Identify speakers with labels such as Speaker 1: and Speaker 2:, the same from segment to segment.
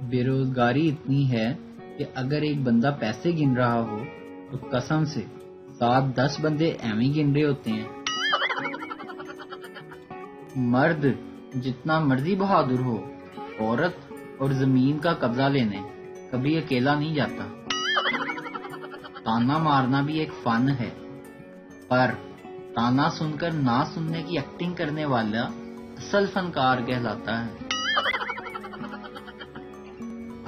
Speaker 1: بے روزگاری اتنی ہے کہ اگر ایک بندہ پیسے گن رہا ہو تو قسم سے 7-10 بندے ایویں گن رہے ہوتے ہیں۔ مرد جتنا مرضی بہادر ہو، عورت اور زمین کا قبضہ لینے کبھی اکیلا نہیں جاتا۔ تانا مارنا بھی ایک فن ہے، پر تانا سن کر نہ سننے کی ایکٹنگ کرنے والا اصل فنکار کہلاتا ہے۔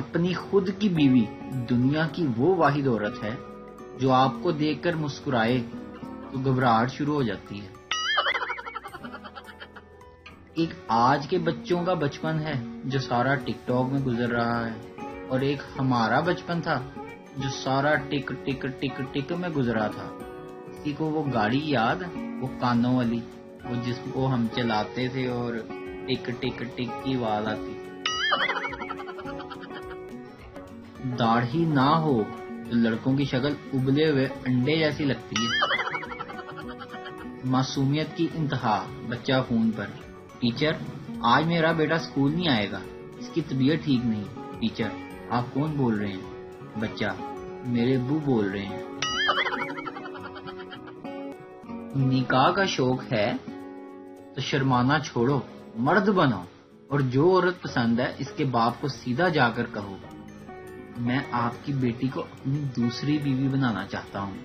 Speaker 1: اپنی خود کی بیوی دنیا کی وہ واحد عورت ہے جو آپ کو دیکھ کر مسکرائے تو گھبراہٹ شروع ہو جاتی ہے۔ ایک آج کے بچوں کا بچپن ہے جو سارا ٹک ٹاک میں گزر رہا ہے، اور ایک ہمارا بچپن تھا جو سارا ٹک ٹک ٹک ٹک میں گزرا تھا۔ کسی کو وہ گاڑی یاد ہے، وہ کانوں والی، وہ جس کو ہم چلاتے تھے اور ٹک ٹک ٹک کی آواز آتی؟ داڑھی نہ ہو تو لڑکوں کی شکل ابلے ہوئے انڈے جیسی لگتی ہے۔ معصومیت کی انتہا، بچہ فون پر، ٹیچر آج میرا بیٹا اسکول نہیں آئے گا، اس کی طبیعت ٹھیک نہیں۔ ٹیچر آپ کون بول رہے ہیں؟ بچہ میرے ابو بول رہے ہیں۔ نکاح کا شوق ہے تو شرمانا چھوڑو، مرد بنو، اور جو عورت پسند ہے اس کے باپ کو سیدھا جا کر کہو میں آپ کی بیٹی کو اپنی دوسری بیوی بنانا چاہتا ہوں۔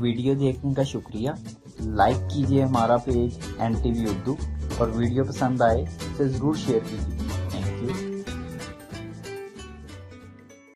Speaker 1: ویڈیو دیکھنے کا شکریہ۔ لائک کیجیے ہمارا پیج NTV اردو، اور ویڈیو پسند آئے تو ضرور شیئر کیجیے۔